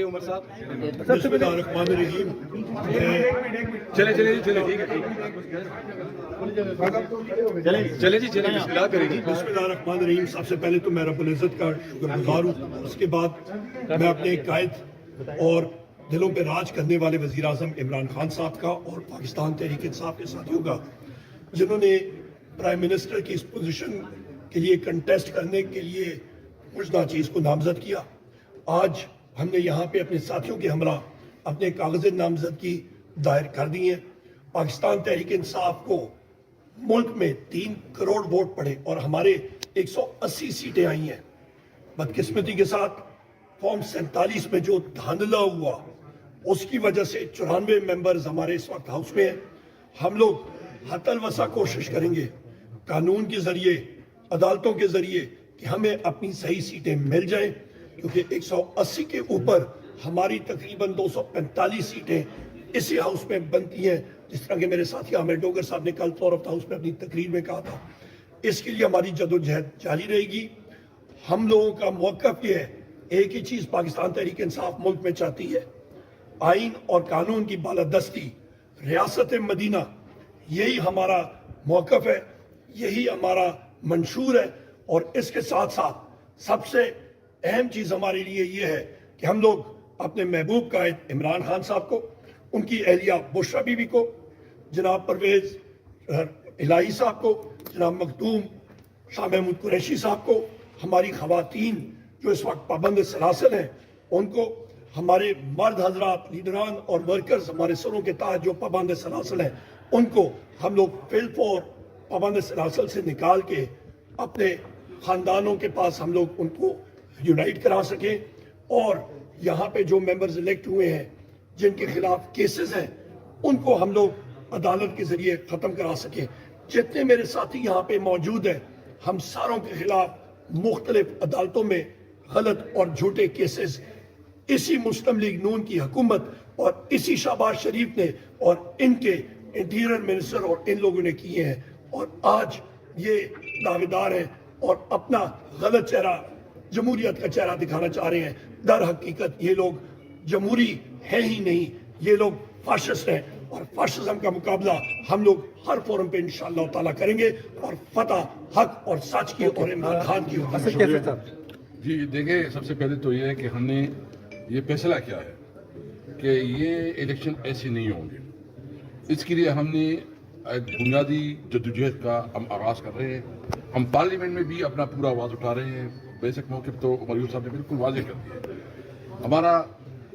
عمر صاحب بسم اللہ الرحمن الرحیم. چلے ٹھیک ہے چلے جی چلے بسم اللہ کریں جی. بسم اللہ الرحمن الرحیم. سب سے پہلے تو میں رب العزت کا شکر گزار ہوں. اس کے بعد میں اپنے قائد اور دلوں پہ راج کرنے والے وزیر اعظم عمران خان صاحب کا اور پاکستان تحریک انصاف کے ساتھیوں کا جنہوں نے پرائم منسٹر کی اس پوزیشن کے لیے کنٹیسٹ کرنے کے لیے مجھ ناچیز کو نامزد کیا. آج ہم نے یہاں پہ اپنے ساتھیوں کے ہمراہ اپنے کاغذ نامزدگی دائر کر دی ہیں. پاکستان تحریک انصاف کو ملک میں 3 کروڑ ووٹ پڑے اور ہمارے 180 سیٹیں آئی ہیں. بدقسمتی کے ساتھ فارم 47 میں جو دھاندلا ہوا اس کی وجہ سے 94 ممبرز ہمارے اس وقت ہاؤس میں ہیں. ہم لوگ حتی الوسع کوشش کریں گے قانون کے ذریعے عدالتوں کے ذریعے کہ ہمیں اپنی صحیح سیٹیں مل جائیں، کیونکہ 180 کے اوپر ہماری تقریباً 245 سیٹیں اسی ہاؤس میں بنتی ہیں. جس طرح کہ میرے ساتھی عامر ڈوگر صاحب نے کل فلور آف دا ہاؤس میں اپنی تقریر میں کہا تھا. اس کے لیے ہماری جدوجہد جاری رہے گی. ہم لوگوں کا موقف یہ ہے، ایک ہی چیز پاکستان تحریک انصاف ملک میں چاہتی ہے، آئین اور قانون کی بالادستی، ریاست مدینہ. یہی ہمارا موقف ہے، یہی ہمارا منشور ہے. اور اس کے ساتھ ساتھ سب سے اہم چیز ہمارے لیے یہ ہے کہ ہم لوگ اپنے محبوب قائد عمران خان صاحب کو، ان کی اہلیہ بشرا بی بی کو، جناب پرویز الہی صاحب کو، جناب مخدوم شاہ محمود قریشی صاحب کو، ہماری خواتین جو اس وقت پابند سلاسل ہیں ان کو، ہمارے مرد حضرات لیڈران اور ورکرز ہمارے سروں کے تاج جو پابند سلاسل ہیں ان کو ہم لوگ فل فور پابند سلاسل سے نکال کے اپنے خاندانوں کے پاس ہم لوگ ان کو یونائٹ کرا سکیں. اور یہاں پہ جو ممبرز الیکٹ ہوئے ہیں جن کے خلاف کیسز ہیں ان کو ہم لوگ عدالت کے ذریعے ختم کرا سکیں. جتنے میرے ساتھی یہاں پہ موجود ہیں ہم ساروں کے خلاف مختلف عدالتوں میں غلط اور جھوٹے کیسز اسی مسلم لیگ نون کی حکومت اور اسی شہباز شریف نے اور ان کے انٹیریئر منسٹر اور ان لوگوں نے کیے ہیں. اور آج یہ دعویدار ہیں اور اپنا غلط چہرہ، جمہوریت کا چہرہ دکھانا چاہ رہے ہیں. در حقیقت یہ لوگ جمہوری ہیں ہی نہیں، یہ لوگ فاشسٹ ہیں. اور فاشزم کا مقابلہ ہم لوگ ہر فورم پہ انشاءاللہ تعالیٰ کریں گے اور فتح حق اور سچ کی اور عمران خان کی ہوگی. جی دیکھیں، سب سے پہلے تو یہ ہے کہ ہم نے یہ فیصلہ کیا ہے کہ یہ الیکشن ایسے نہیں ہوں گے. اس کے لیے ہم نے ایک بنیادی جدوجہد کا ہم آغاز کر رہے ہیں. ہم پارلیمنٹ میں بھی اپنا پورا آواز اٹھا رہے ہیں. بیسک موقف تو عمر یونس صاحب نے بالکل واضح کر دیا ہے. ہمارا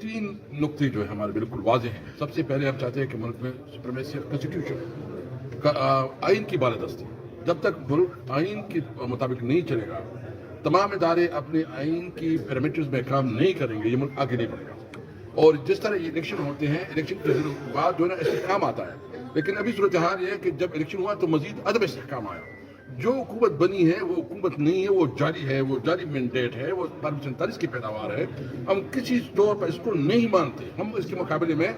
3 نقطے جو ہے ہمارے بالکل واضح ہیں. سب سے پہلے ہم چاہتے ہیں کہ ملک میں سپریمیسی آف کنسٹیٹیوشن، آئین کی بالادستی. جب تک ملک آئین کے مطابق نہیں چلے گا، تمام ادارے اپنے آئین کی پیرامیٹرز میں کام نہیں کریں گے، یہ ملک آگے نہیں بڑھے گا. اور جس طرح یہ الیکشن ہوتے ہیں، الیکشن کے بعد جو ہے نا استحکام آتا ہے. لیکن ابھی صورتحال یہ ہے کہ جب الیکشن ہوا تو مزید عدم استحکام آیا. جو حکومت بنی ہے وہ حکومت نہیں ہے، وہ جاری ہے، وہ جاری مینڈیٹ ہے، وہ 47 کی پیداوار ہے. ہم کسی طور پر اس کو نہیں مانتے. ہم اس کے مقابلے میں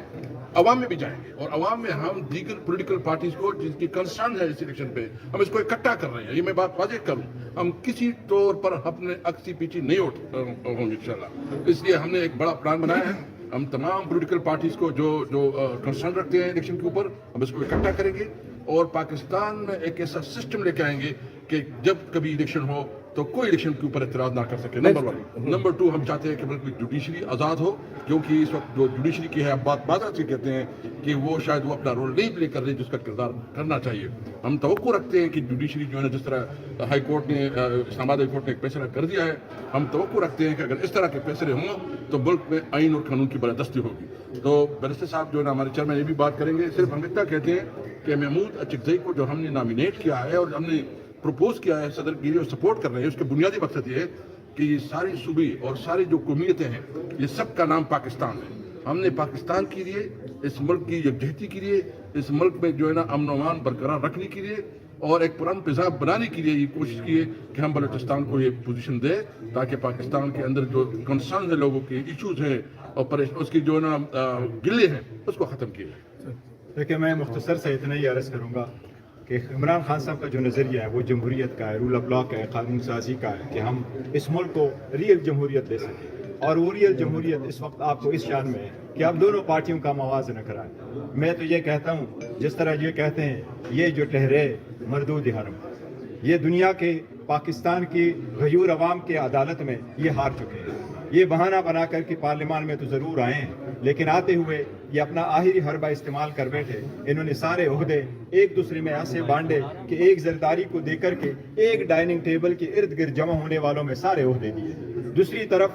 عوام میں بھی جائیں گے اور عوام میں ہم دیگر پولیٹیکل پارٹیز کو جن کی کنسرن ہے اس الیکشن پہ، ہم اس کو اکٹھا کر رہے ہیں. یہ میں بات واضح کروں، ہم کسی طور پر اپنے اکسی پیچھے نہیں ہوں گے انشاءاللہ. اس لیے ہم نے ایک بڑا پلان بنایا ہے. ہم تمام پولیٹیکل پارٹیز کو جو کنسرن رکھتے ہیں الیکشن کے اوپر، ہم اس کو اکٹھا کریں گے اور پاکستان میں ایک ایسا سسٹم لے کے آئیں گے کہ جب کبھی الیکشن ہو تو کوئی الیکشن کے اوپر اعتراض نہ کر سکے. نمبر 1. نمبر 2، ہم چاہتے ہیں کہ ملک میں جوڈیشری آزاد ہو، کیونکہ اس وقت جو جوڈیشری کی ہے بات سے کہتے ہیں کہ وہ شاید وہ اپنا رول نہیں پلے کر رہے جس کا کردار کرنا چاہیے. ہم توقع رکھتے ہیں کہ جوڈیشری جو ہے نا، جس طرح ہائی کورٹ نے، اسلام آباد ہائی کورٹ نے ایک فیصلہ کر دیا ہے، ہم توقع رکھتے ہیں کہ اگر اس طرح کے فیصلے ہوں تو ملک میں آئین اور قانون کی بالادستی ہوگی. تو بیرسٹر صاحب جو ہے نا ہمارے چیئرمین یہ بھی بات کریں گے. صرف ہم اتنا کہتے ہیں کہ محمود اچکزئی کو جو ہم نے نامینیٹ کیا ہے اور ہم نے پروپوز کیا ہے صدر گیری اور سپورٹ کر رہے ہیں، اس کا بنیادی مقصد یہ ہے کہ یہ ساری صوبے اور ساری جو قومیتیں ہیں یہ سب کا نام پاکستان ہے. ہم نے پاکستان کے لیے، اس ملک کی یکجہتی کے لیے، اس ملک میں جو ہے نا امن و امان برقرار رکھنے کے لیے اور ایک پرامن فضا بنانے کے لیے یہ کوشش کی ہے کہ ہم بلوچستان کو یہ پوزیشن دیں تاکہ پاکستان کے اندر جو کنسرن ہے، لوگوں کے ایشوز ہیں اور اس کی جو ہے نا گلے ہیں، اس کو ختم کیا جائے. دیکھیں، میں مختصر سے اتنا ہی عرض کروں گا کہ عمران خان صاحب کا جو نظریہ ہے وہ جمہوریت کا ہے، رول آف لا کا ہے، قانون سازی کا ہے کہ ہم اس ملک کو ریئل جمہوریت دے سکیں. اور حریت جمہوریت اس وقت آپ کو اس شان میں ہے کہ آپ دونوں پارٹیوں کا موازنہ کرائیں. میں تو یہ کہتا ہوں جس طرح یہ کہتے ہیں یہ جو ٹھہرے مردود حرم، یہ دنیا کے پاکستان کی غیور عوام کے عدالت میں یہ ہار چکے ہیں. یہ بہانہ بنا کر کہ پارلیمان میں تو ضرور آئے ہیں لیکن آتے ہوئے یہ اپنا آخری حربہ استعمال کر بیٹھے. انہوں نے سارے عہدے ایک دوسرے میں ایسے بانٹے کہ ایک زرداری کو دے کر کے ایک ڈائننگ ٹیبل کے ارد گرد جمع ہونے والوں میں سارے عہدے دیے. دوسری طرف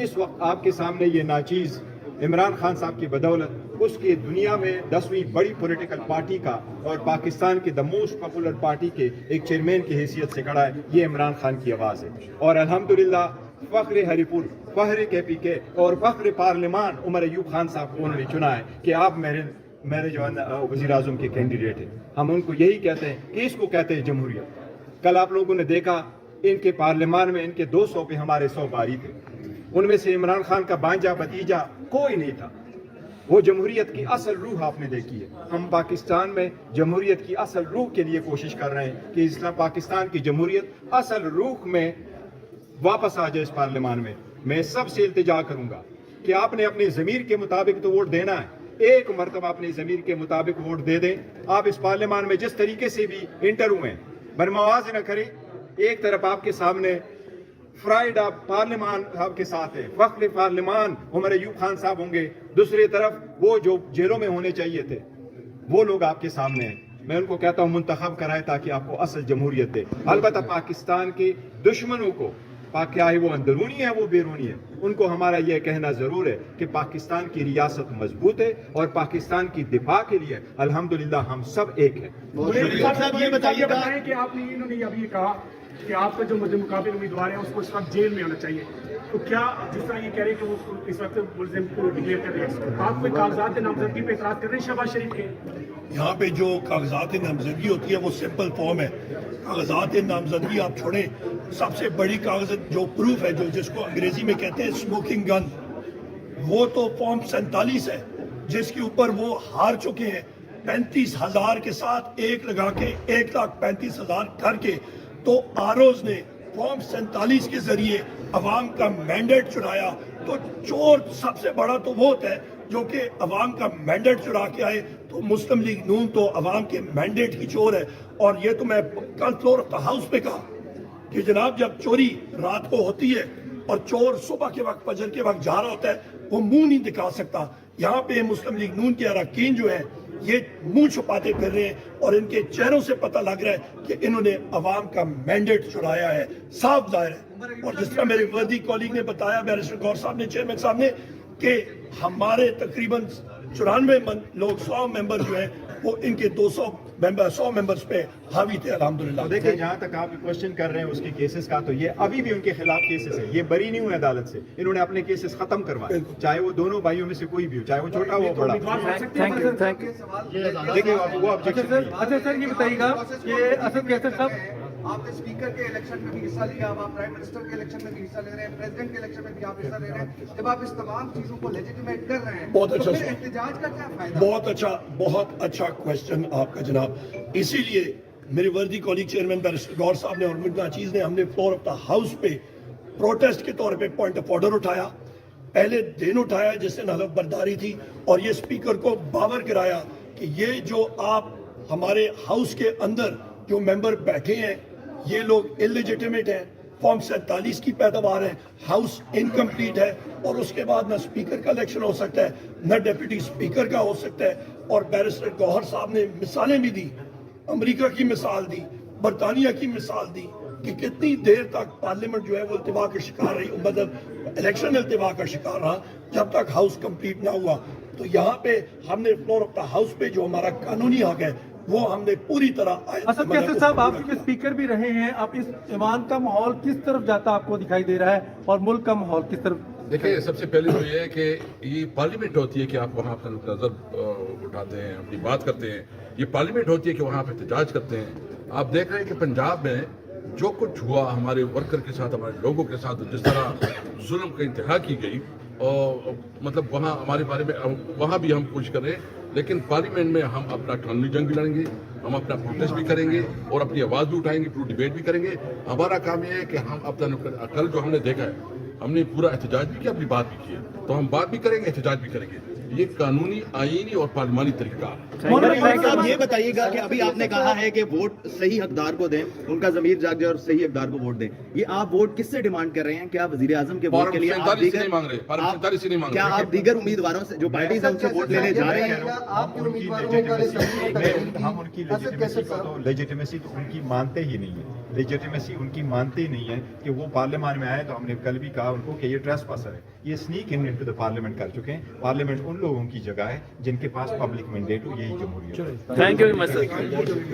اس وقت آپ کے سامنے یہ ناچیز عمران خان صاحب کی بدولت اس کی دنیا میں 10ویں بڑی پولیٹیکل پارٹی کا اور پاکستان کی دا موسٹ پاپولر پارٹی کے ایک چیئرمین کی حیثیت سے کھڑا ہے. یہ عمران خان کی آواز ہے. اور الحمدللہ فخر ہری پور، فخر کے پی کے اور فخر پارلیمان عمر ایوب خان صاحب کو انہوں نے چنا ہے کہ آپ میرے جو وزیر اعظم کے کینڈیڈیٹ ہیں. ہم ان کو یہی کہتے ہیں کہ اس کو کہتے ہیں جمہوریت. کل آپ لوگوں نے دیکھا ان کے پارلیمان میں ان کے 200 پہ ہمارے 100 باری تھے. ان میں سے عمران خان کا بانجا بھتیجا کوئی نہیں تھا. وہ جمہوریت کی اصل روح آپ نے دیکھی ہے. ہم پاکستان میں جمہوریت کی اصل روح کے لیے کوشش کر رہے ہیں کہ اسلام پاکستان کی جمہوریت اصل روح میں واپس آ جائے اس پارلیمان میں. میں سب سے التجا کروں گا کہ آپ نے اپنی ضمیر کے مطابق تو ووٹ دینا ہے. ایک مرتبہ اپنی ضمیر کے مطابق ووٹ دے دیں. آپ اس پارلیمان میں جس طریقے سے بھی انٹر ہوئے برمواز نہ کریں. ایک طرف آپ کے سامنے فرائڈ آپ پارلیمان صاحب کے ساتھ ہے، فخر پارلیمان عمر ایوب خان صاحب ہوں گے. دوسری طرف وہ جو جیلوں میں ہونے چاہیے تھے وہ لوگ آپ کے سامنے ہیں. میں ان کو کہتا ہوں منتخب کرائے تاکہ آپ کو اصل جمہوریت دے. البتہ پاکستان کے دشمنوں کو چاہے وہ اندرونی ہے وہ بیرونی ہے، ان کو ہمارا یہ کہنا ضرور ہے کہ پاکستان کی ریاست مضبوط ہے اور پاکستان کی دفاع کے لیے الحمدللہ ہم سب ایک ہیں. یہ بتائیے کہ آپ نے انہوں نے ابھی کہا کہ آپ کا جو مقابل امیدوار ہے اس کو اس وقت جیل میں ہونا چاہیے. تو کیا جس طرح یہ کہہ رہے ہیں کہ وہ اس وقت ملزم کو ڈکلیئر کر رہے ہیں، آپ کوئی کاغذات نامزدگی پہ اعتراض کر رہے ہیں شہباز شریف کے؟ یہاں پہ جو کاغذات نامزدگی ہوتی ہے وہ سمپل فارم ہے. کاغذات نامزدگی آپ چھوڑیں، سب سے بڑی کاغذ جو پروف ہے جس کو انگریزی میں کہتے ہیں اسموکنگ گن، وہ تو فارم 47 ہے جس کے اوپر وہ ہار چکے ہیں 35,000 کے ساتھ ایک لگا کے 1,35,000 کر کے. تو آروز نے فارم 47 کے ذریعے عوام کا مینڈیٹ چرایا. تو چور سب سے بڑا تو وہ ہوتا ہے جو کہ عوام کا مینڈیٹ چرا کے آئے. تو مسلم لیگ نون تو عوام کے مینڈیٹ کی چور ہے. اور یہ تو میں کل فلور آف دا ہاؤس پہ کہا کہ جناب جب چوری رات کو ہوتی ہے اور چور صبح کے وقت فجر کے وقت جا رہا ہوتا ہے وہ منہ نہیں دکھا سکتا. یہاں پہ مسلم لیگ نون کے اراکین جو ہیں یہ منہ چھپاتے پھر رہے ہیں اور ان کے چہروں سے پتہ لگ رہا ہے کہ انہوں نے عوام کا مینڈیٹ چرایا ہے. صاف ظاہر ہے. اور جس طرح میرے وردی کولیگ نے بتایا، بیرسٹر گور صاحب نے، چیئرمین صاحب نے، کہ ہمارے تقریباً 94 لوگ 100 ممبر جو ہیں وہ ان کے 100 ممبرز پہ حاوی تھے الحمدللہ. دیکھیں جہاں تک آپ کوشچن کر رہے ہیں اس کے کیسز کا، تو یہ ابھی بھی ان کے خلاف کیسز ہیں. یہ بری نہیں ہوئے عدالت سے. انہوں نے اپنے کیسز ختم کروائے، چاہے وہ دونوں بھائیوں میں سے کوئی بھی ہو، چاہے وہ چھوٹا ہو بڑا. دیکھیں وہ آبجیکشن. اچھا سر یہ بتائیے گا کہ اسد کیسر صاحب آپ نے اسپیکر کے الیکشن میں بھی حصہ لیا، آپ پرائم منسٹر کے الیکشن میں بھی حصہ لے رہے ہیں، پریزیڈنٹ کے الیکشن میں بھی آپ حصہ لے رہے ہیں. جب آپ اس تمام چیزوں کو لیجیٹیمیٹ کر رہے ہیں بہت اچھا تو پھر سوال. احتجاج کا کیا فائدہ؟ بہت اچھا کوشچن آپ کا جناب. اسی لیے میرے وردی کولیگ چیئرمین بیرسٹر گور صاحب نے اور مرنا چیز نے، ہم نے فلور آف دا ہاؤس پہ پروٹیسٹ کے طور پہ پوائنٹ آف آرڈر اٹھایا. پہلے دن اٹھایا جس سے حلف برداری تھی اور یہ اسپیکر کو باور کرایا کہ یہ جو آپ ہمارے ہاؤس کے اندر جو ممبر بیٹھے ہیں یہ لوگ انلیجیٹیمیٹ ہیں. فارم 47 کی پیداوار ہے، ہاؤس انکمپلیٹ ہے اور اس کے بعد نہ اسپیکر کا الیکشن ہو سکتا ہے نہ ڈیپٹی اسپیکر کا ہو سکتا ہے. اور بیرسٹر گوہر صاحب نے مثالیں بھی دی، امریکہ کی مثال دی، برطانیہ کی مثال دی کہ کتنی دیر تک پارلیمنٹ جو ہے وہ التوا کا شکار رہی، مطلب الیکشن التوا کا شکار رہا جب تک ہاؤس کمپلیٹ نہ ہوا. تو یہاں پہ ہم نے فلور آف دا ہاؤس پہ جو ہمارا قانونی حق ہے وہ ہم نے پوری طرح. اسد کیسر صاحب آپ کے اسپیکر بھی رہے ہیں، اب اس ایوان کا ماحول کس طرف جاتا آپ کو دکھائی دے رہا ہے اور ملک کا ماحول کس طرف؟ دیکھیں سب سے پہلے تو یہ ہے کہ یہ پارلیمنٹ ہوتی ہے کہ آپ وہاں اپنا نظر اٹھاتے ہیں، اپنی بات کرتے ہیں. یہ پارلیمنٹ ہوتی ہے کہ وہاں پہ احتجاج کرتے ہیں. آپ دیکھ رہے ہیں کہ پنجاب میں جو کچھ ہوا ہمارے ورکر کے ساتھ، ہمارے لوگوں کے ساتھ، جس طرح ظلم کا انتہا کی گئی، اور مطلب وہاں ہمارے بارے میں وہاں بھی ہم کوشش کر رہے ہیں. لیکن پارلیمنٹ میں ہم اپنا قانونی جنگ بھی لڑیں گے، ہم اپنا پروٹیسٹ بھی کریں گے اور اپنی آواز بھی اٹھائیں گے، ڈیبیٹ بھی کریں گے. ہمارا کام یہ ہے کہ ہم اپنا کل جو ہم نے دیکھا ہے، ہم نے پورا احتجاج بھی کیا, اپنی بات بھی کی ہے, تو ہم بات بھی کریں گے, احتجاج بھی کریں گے. یہ قانونی, آئینی اور پارلیمانی طریقہ ہے. آپ یہ بتائیے گا کہ ابھی آپ نے کہا ہے کہ ووٹ صحیح حقدار کو دیں, ان کا ضمیر جاگ جائے اور صحیح حقدار کو ووٹ دیں. یہ آپ ووٹ کس سے ڈیمانڈ کر رہے ہیں؟ کیا وزیر اعظم کے ووٹ کے لیے آپ دیگر کیا آپ دیگر امیدواروں سے جو پارٹیز ہیں ان سے ووٹ لینے جا رہے ہیں؟ ہم ان کی لیجیٹیمیسی تو ان کی مانتے ہی نہیں ہے. لیجیٹیمیسی ان کی مانتے ہی نہیں ہے کہ وہ پارلیمان میں آئے. تو ہم نے کل بھی کہا ان کو کہ یہ ٹریس پاسر ہے, یہ sneak into the parliament کر چکے ہیں. پارلیمنٹ ان لوگوں کی جگہ ہے جن کے پاس پبلک مینڈیٹ ہو, یہی جمہوریت ہے. Thank you very much sir.